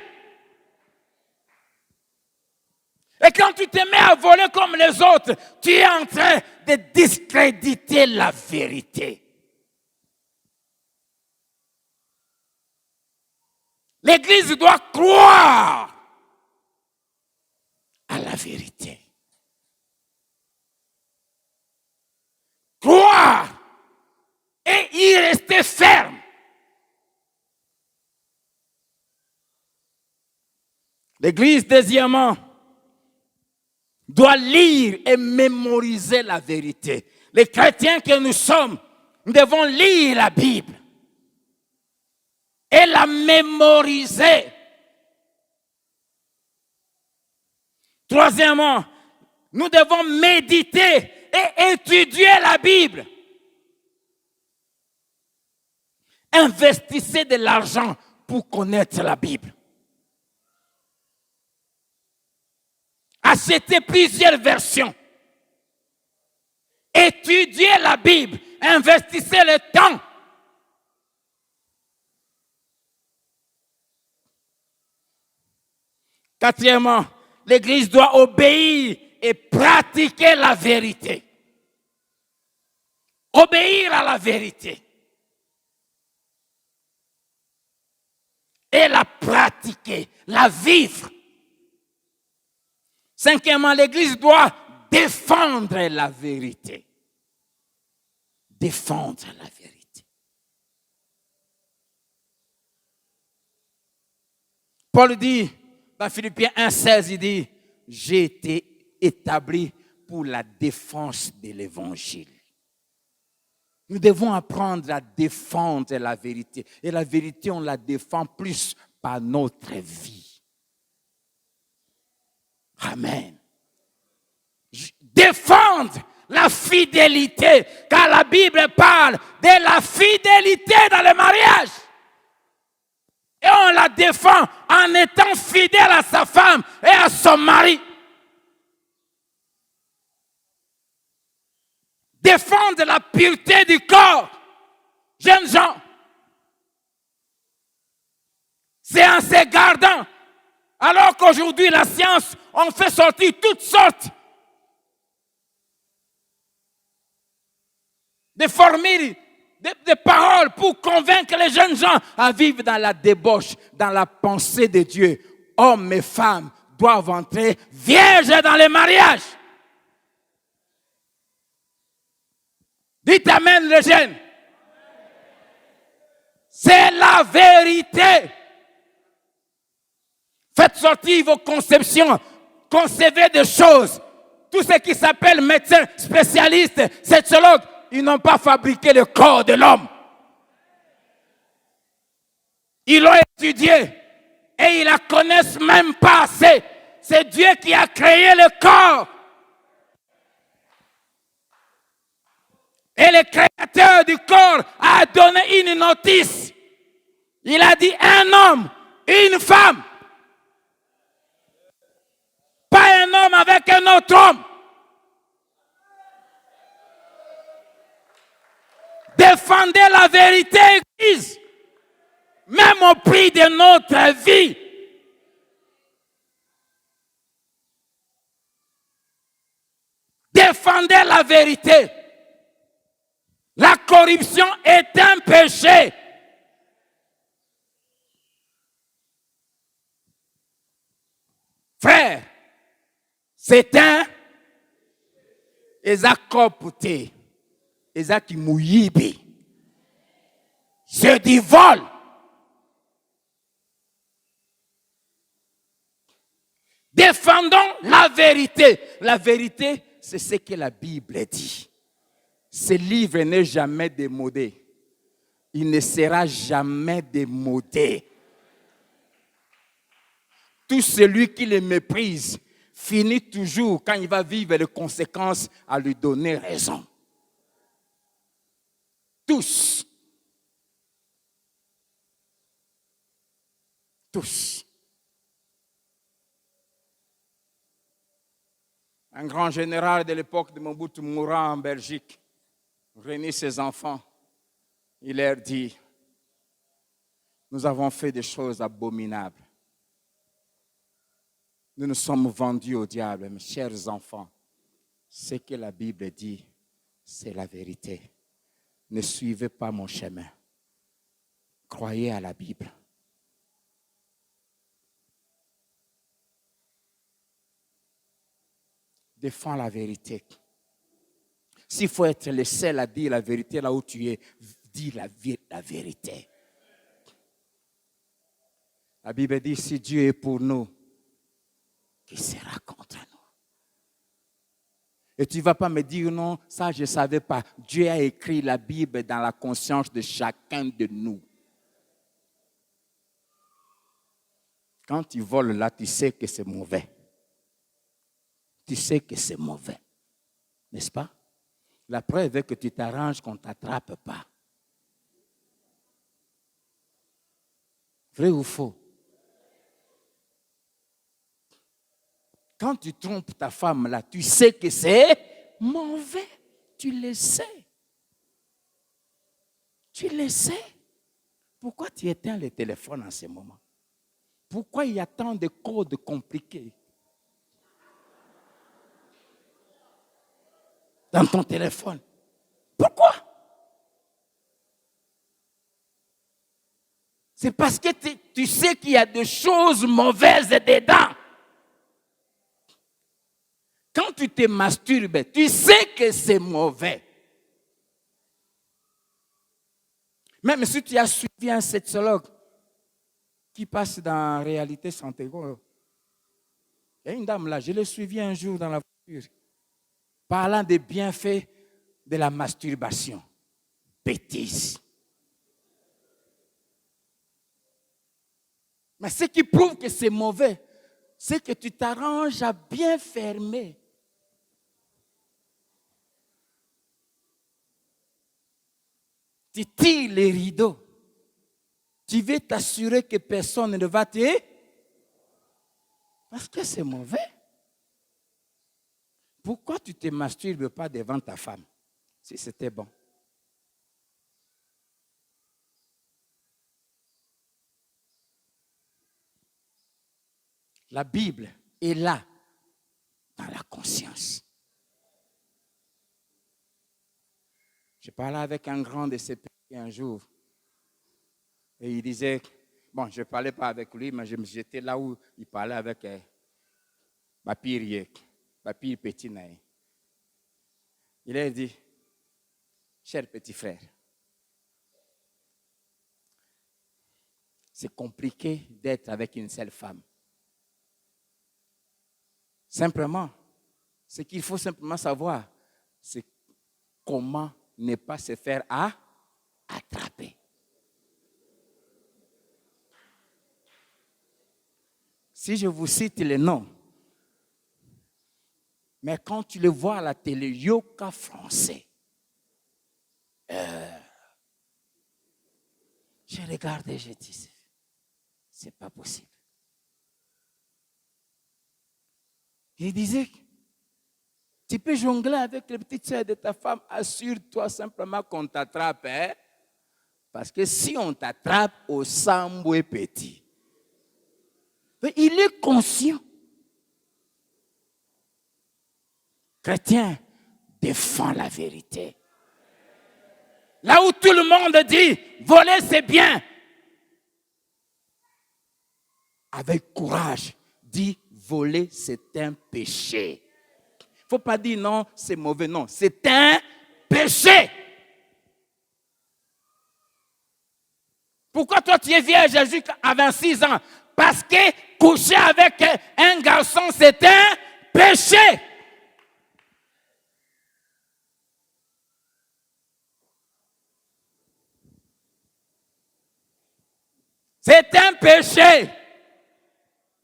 Et quand tu te mets à voler comme les autres, tu es en train de discréditer la vérité. L'Église doit croire à la vérité. Croire et y rester ferme. L'Église, deuxièmement, doit lire et mémoriser la vérité. Les chrétiens que nous sommes, nous devons lire la Bible et la mémoriser. Troisièmement, nous devons méditer et étudier la Bible. Investissez de l'argent pour connaître la Bible. Achetez plusieurs versions. Étudiez la Bible. Investissez le temps. Quatrièmement, l'Église doit obéir et pratiquer la vérité. Obéir à la vérité. Et la pratiquer, la vivre. Cinquièmement, l'Église doit défendre la vérité. Défendre la vérité. Paul dit, dans Philippiens 1,16, il dit, j'ai été établi pour la défense de l'Évangile. Nous devons apprendre à défendre la vérité. Et la vérité, on la défend plus par notre vie. Amen. Défendre la fidélité, car la Bible parle de la fidélité dans le mariage. Et on la défend en étant fidèle à sa femme et à son mari. Défendre la pureté du corps. Jeunes gens, c'est en se gardant. Alors qu'aujourd'hui, la science, on fait sortir toutes sortes de formules, de paroles pour convaincre les jeunes gens à vivre dans la débauche, dans la pensée de Dieu. Hommes et femmes doivent entrer vierges dans les mariages. Dites amen les jeunes. C'est la vérité. Faites sortir vos conceptions. Concevez des choses. Tout ce qui s'appelle médecins, spécialistes, sexologues, ils n'ont pas fabriqué le corps de l'homme. Ils l'ont étudié et ils la connaissent même pas assez. C'est Dieu qui a créé le corps. Et le créateur du corps a donné une notice. Il a dit un homme, une femme. Pas un homme avec un autre homme. Défendez la vérité, Église. Même au prix de notre vie. Défendez la vérité. La corruption est un péché. Frère, c'est un ezakopute, ezakimouyibi. C'est du vol. Défendons la vérité. La vérité, c'est ce que la Bible dit. Ce livre n'est jamais démodé. Il ne sera jamais démodé. Tout celui qui le méprise finit toujours, quand il va vivre les conséquences, à lui donner raison. Tous. Tous. Un grand général de l'époque de Mobutu mourant en Belgique réunit ses enfants. Il leur dit, nous avons fait des choses abominables. Nous nous sommes vendus au diable, mes chers enfants. Ce que la Bible dit, c'est la vérité. Ne suivez pas mon chemin. Croyez à la Bible. Défends la vérité. S'il faut être le seul à dire la vérité là où tu es, dis la vérité. La Bible dit, si Dieu est pour nous, qui sera contre nous? Et tu ne vas pas me dire, non, ça je ne savais pas. Dieu a écrit la Bible dans la conscience de chacun de nous. Quand tu voles là, tu sais que c'est mauvais. Tu sais que c'est mauvais. N'est-ce pas? La preuve est que tu t'arranges qu'on ne t'attrape pas. Vrai ou faux? Quand tu trompes ta femme là, tu sais que c'est mauvais. Tu le sais. Tu le sais. Pourquoi tu éteins le téléphone en ce moment? Pourquoi il y a tant de codes compliqués dans ton téléphone? Pourquoi? C'est parce que tu sais qu'il y a des choses mauvaises dedans. Quand tu te masturbes, tu sais que c'est mauvais. Même si tu as suivi un sexologue qui passe dans Réalité Santé, il y a une dame là, je l'ai suivie un jour dans la voiture, parlant des bienfaits de la masturbation. Bêtise. Mais ce qui prouve que c'est mauvais, c'est que tu t'arranges à bien fermer. Tu tires les rideaux. Tu veux t'assurer que personne ne va te... Parce que c'est mauvais. Pourquoi tu ne te masturbes pas devant ta femme, si c'était bon? La Bible est là, dans la conscience. Je parlais avec un grand de ces pays un jour. Et il disait, bon, je ne parlais pas avec lui, mais j'étais là où il parlait avec Bapir Petit Naï. Il a dit, cher petit frère, c'est compliqué d'être avec une seule femme. Simplement, ce qu'il faut simplement savoir, c'est comment ne pas se faire attraper. Si je vous cite les noms, mais quand tu le vois à la télé, Yoka français, je regardais et je disais, c'est pas possible. Il disait, tu peux jongler avec les petites sœurs de ta femme, assure-toi simplement qu'on t'attrape. Hein? Parce que si on t'attrape au samboué petit, il est conscient. Chrétien, défend la vérité. Là où tout le monde dit, voler c'est bien. Avec courage, dit, voler c'est un péché. Il ne faut pas dire non, c'est mauvais, non. C'est un péché. Pourquoi toi tu es vierge jusqu'à 26 ans? Parce que coucher avec un garçon, c'est un péché. C'est un péché.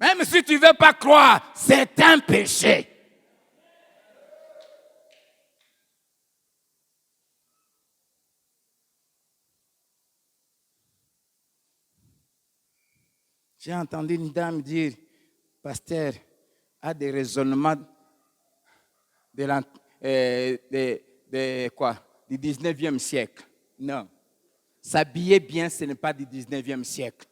Même si tu ne veux pas croire, c'est un péché. J'ai entendu une dame dire, pasteur, a des raisonnements du 19e siècle. Non. S'habiller bien, ce n'est pas du 19e siècle.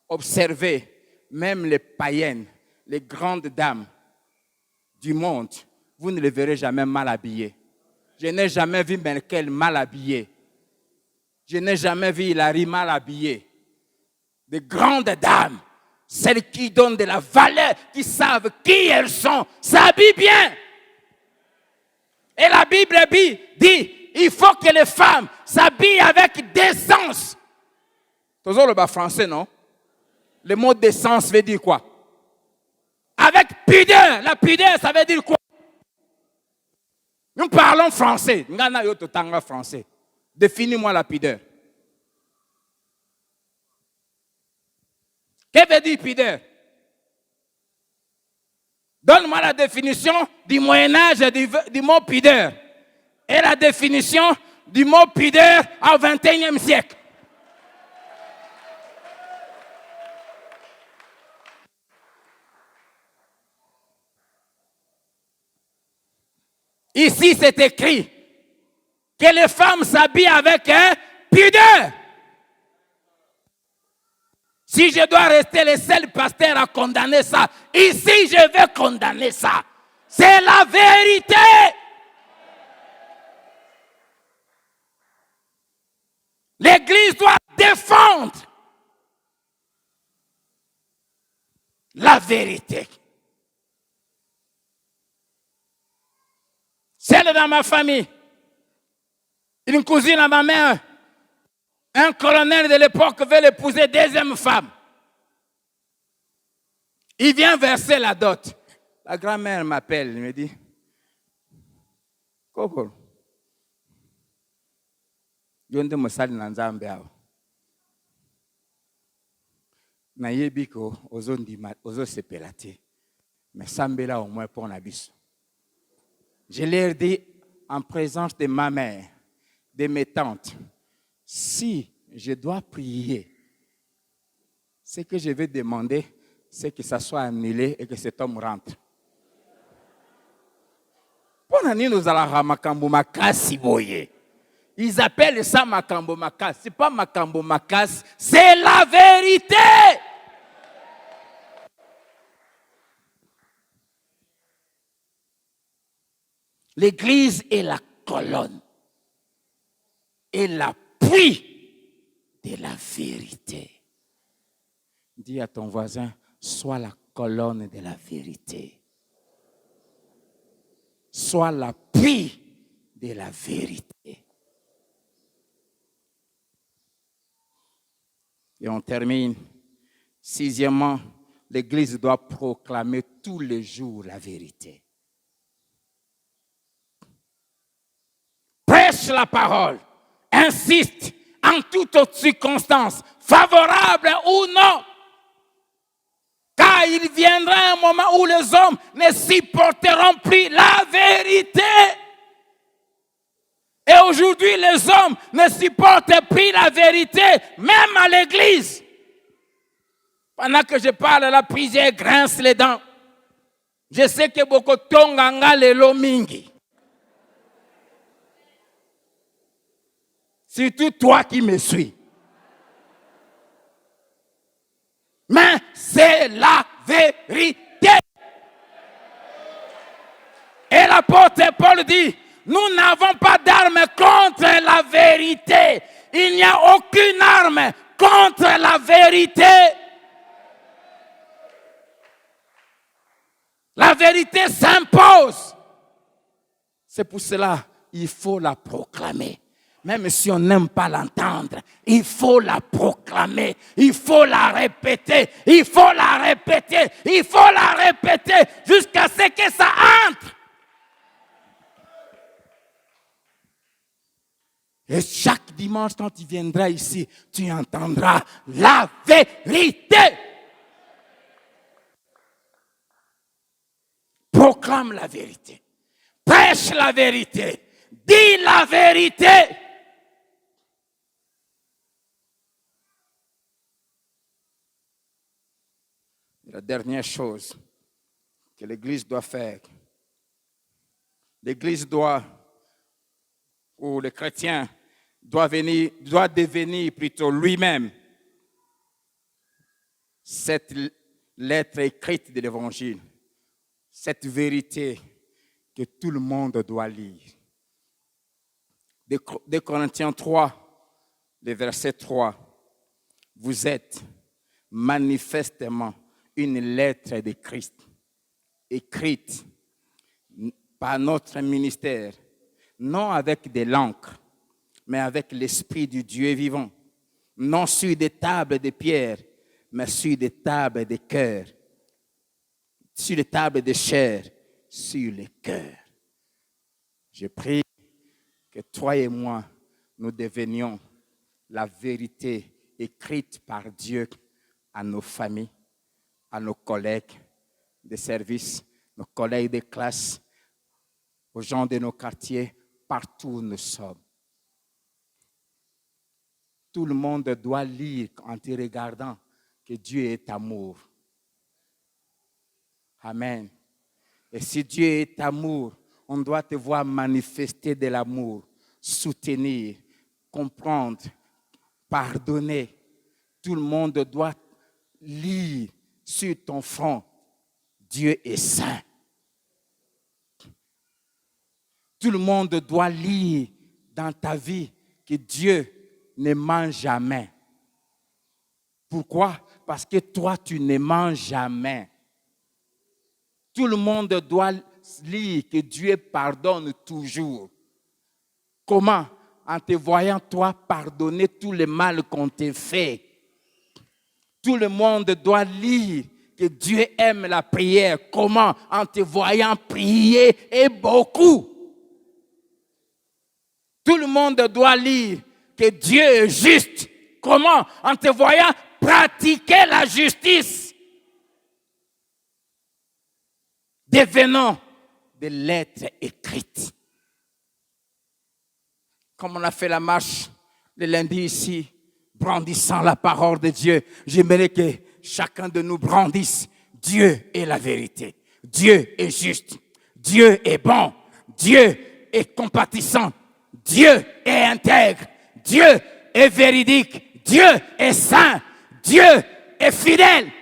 Observez, même les païennes, les grandes dames du monde, vous ne les verrez jamais mal habillées. Je n'ai jamais vu Merkel mal habillée. Je n'ai jamais vu Hillary mal habillée. De grandes dames, celles qui donnent de la valeur, qui savent qui elles sont, s'habillent bien. Et la Bible dit, il faut que les femmes s'habillent avec décence. Toujours le bas français, non? Le mot décence veut dire quoi? Avec pudeur. La pudeur, ça veut dire quoi? Nous parlons français. Français. Définis-moi la pudeur. Que veut dire pudeur? Donne-moi la définition du Moyen-Âge du mot pudeur et la définition du mot pudeur au XXIe siècle. Ici, c'est écrit que les femmes s'habillent avec pudeur. Si je dois rester le seul pasteur à condamner ça, ici, je vais condamner ça. C'est la vérité. L'Église doit défendre la vérité. Celle dans ma famille, une cousine à ma mère, un colonel de l'époque veut l'épouser deuxième femme. Il vient verser la dot. La grand-mère m'appelle, elle me dit, Koko, yonde mosali na nzambe awo. Na yebi ko ozondima ozosepela te. Mais sambela au moins pour na biso. Je leur dis en présence de ma mère, de mes tantes, si je dois prier, ce que je vais demander, c'est que ça soit annulé et que cet homme rentre. Ils appellent ça Makambo Makas. Ce n'est pas Makambo Makas, c'est la vérité. L'Église est la colonne et l'appui de la vérité. Dis à ton voisin, sois la colonne de la vérité. Sois l'appui de la vérité. Et on termine. Sixièmement, l'Église doit proclamer tous les jours la vérité. Prêche la parole. Insiste en toutes circonstances, favorables ou non. Car il viendra un moment où les hommes ne supporteront plus la vérité. Et aujourd'hui, les hommes ne supportent plus la vérité, même à l'église. Pendant que je parle, la prière grince les dents. Je sais que beaucoup de tonganga lelo mingi. Surtout toi qui me suis. Mais c'est la vérité. Et l'apôtre Paul dit, nous n'avons pas d'arme contre la vérité. Il n'y a aucune arme contre la vérité. La vérité s'impose. C'est pour cela qu'il faut la proclamer. Même si on n'aime pas l'entendre, il faut la proclamer, il faut la répéter, il faut la répéter, il faut la répéter jusqu'à ce que ça entre. Et chaque dimanche, quand tu viendras ici, tu entendras la vérité. Proclame la vérité. Prêche la vérité. Dis la vérité. La dernière chose que l'Église doit faire, l'Église doit, ou le chrétien doit devenir plutôt lui-même cette lettre écrite de l'Évangile, cette vérité que tout le monde doit lire. De Corinthiens 3, le verset 3, vous êtes manifestement une lettre de Christ, écrite par notre ministère, non avec de l'encre, mais avec l'Esprit du Dieu vivant, non sur des tables de pierre, mais sur des tables de cœur, sur des tables de chair, sur le cœur. Je prie que toi et moi, nous devenions la vérité écrite par Dieu à nos familles, à nos collègues de service, nos collègues de classe, aux gens de nos quartiers, partout où nous sommes. Tout le monde doit lire en te regardant que Dieu est amour. Amen. Et si Dieu est amour, on doit te voir manifester de l'amour, soutenir, comprendre, pardonner. Tout le monde doit lire sur ton front, Dieu est saint. Tout le monde doit lire dans ta vie que Dieu ne ment jamais. Pourquoi? Parce que toi, tu ne mens jamais. Tout le monde doit lire que Dieu pardonne toujours. Comment? En te voyant, toi, pardonner tout le mal qu'on t'a fait. Tout le monde doit lire que Dieu aime la prière. Comment? En te voyant prier et beaucoup. Tout le monde doit lire que Dieu est juste. Comment? En te voyant pratiquer la justice. Devenons des lettres écrites. Comme on a fait la marche le lundi ici, brandissant la parole de Dieu, j'aimerais que chacun de nous brandisse. Dieu est la vérité. Dieu est juste. Dieu est bon. Dieu est compatissant. Dieu est intègre. Dieu est véridique. Dieu est saint. Dieu est fidèle.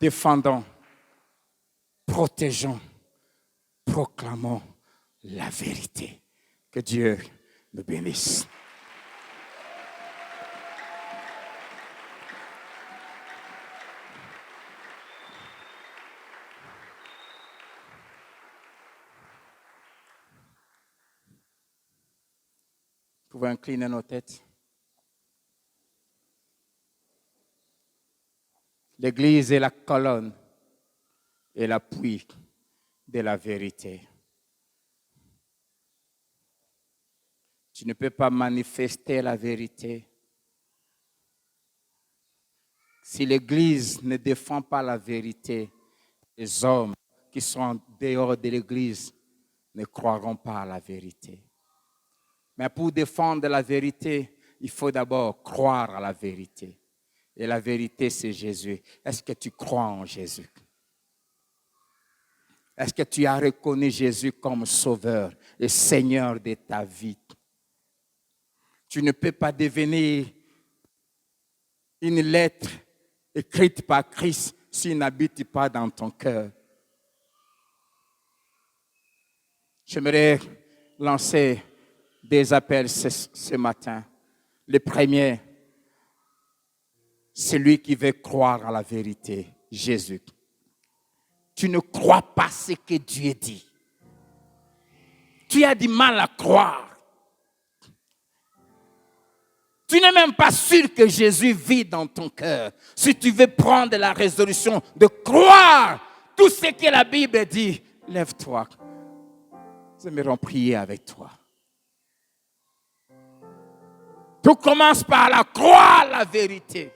Défendons, protégeons, proclamons la vérité. Que Dieu nous bénisse. Vous pouvez incliner nos têtes. L'Église est la colonne et l'appui de la vérité. Tu ne peux pas manifester la vérité si l'Église ne défend pas la vérité. Les hommes qui sont en dehors de l'Église ne croiront pas à la vérité. Mais pour défendre la vérité, il faut d'abord croire à la vérité. Et la vérité, c'est Jésus. Est-ce que tu crois en Jésus? Est-ce que tu as reconnu Jésus comme Sauveur et Seigneur de ta vie? Tu ne peux pas devenir une lettre écrite par Christ s'il n'habite pas dans ton cœur. J'aimerais lancer des appels ce matin. Le premier, c'est celui qui veut croire à la vérité, Jésus. Tu ne crois pas ce que Dieu dit. Tu as du mal à croire. Tu n'es même pas sûr que Jésus vit dans ton cœur. Si tu veux prendre la résolution de croire tout ce que la Bible dit, lève-toi. Nous aimerons prier avec toi. Tout commence par la croire la vérité.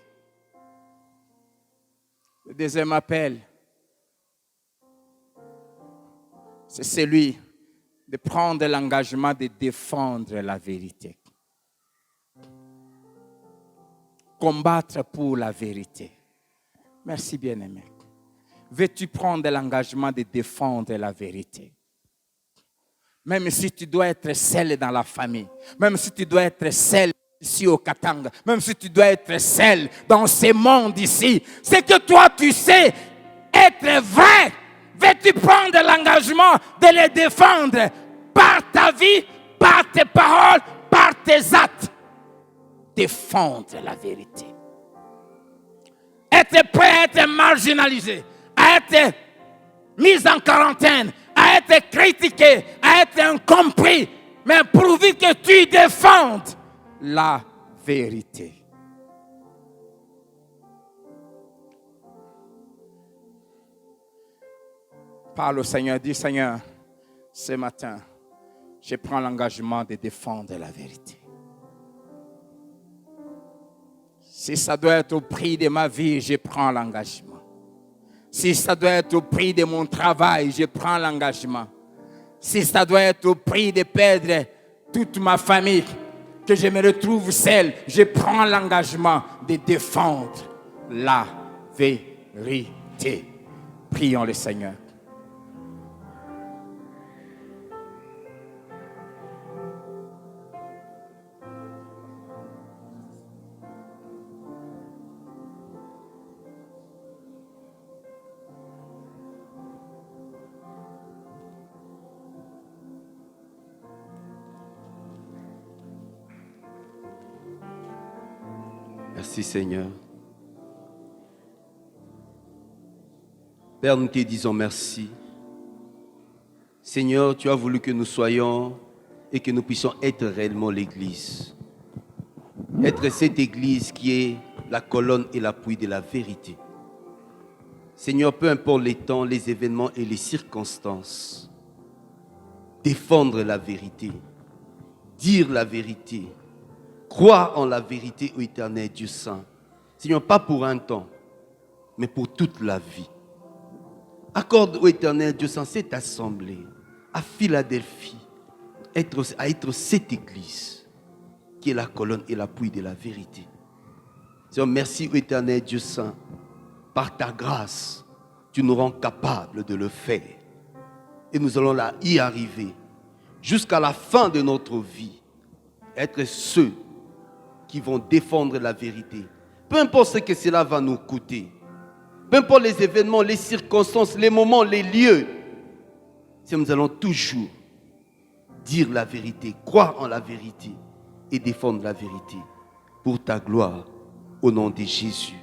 Le deuxième appel, c'est celui de prendre l'engagement de défendre la vérité. Combattre pour la vérité. Merci bien-aimé. Veux-tu prendre l'engagement de défendre la vérité? Même si tu dois être seul dans la famille, même si tu dois être seul ici au Katanga, même si tu dois être seul dans ce monde ici, c'est que toi tu sais être vrai. Veux-tu prendre l'engagement de les défendre par ta vie, par tes paroles, par tes actes? Défendre la vérité. Être prêt à être marginalisé, à être mis en quarantaine, à être critiqué, à être incompris, mais pourvu que tu défendes la vérité. Parle au Seigneur, dis Seigneur, ce matin, Je prends l'engagement de défendre la vérité. Si ça doit être au prix de ma vie, je prends l'engagement. Si ça doit être au prix de mon travail, je prends l'engagement. Si ça doit être au prix de perdre toute ma famille, que je me retrouve seul, je prends l'engagement de défendre la vérité. Prions le Seigneur. Merci Seigneur. Père, nous te disons merci. Seigneur, tu as voulu que nous soyons et que nous puissions être réellement l'Église. Être cette Église qui est la colonne et l'appui de la vérité. Seigneur, peu importe les temps, les événements et les circonstances, défendre la vérité, dire la vérité, croire en la vérité, ô Éternel Dieu Saint. Seigneur, pas pour un temps, mais pour toute la vie. Accorde, ô Éternel Dieu Saint, cette assemblée à Philadelphie, à être cette église qui est la colonne et l'appui de la vérité. Seigneur, merci, ô Éternel Dieu Saint, par ta grâce, tu nous rends capables de le faire. Et nous allons là y arriver jusqu'à la fin de notre vie, être ceux qui vont défendre la vérité. Peu importe ce que cela va nous coûter. Peu importe les événements, les circonstances, les moments, les lieux. Si nous allons toujours dire la vérité, croire en la vérité et défendre la vérité pour ta gloire, au nom de Jésus.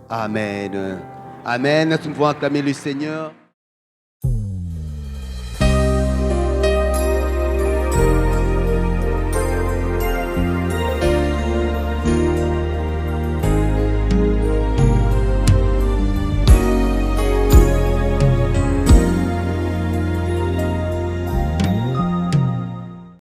Amen. Amen. Nous pouvons acclamer le Seigneur.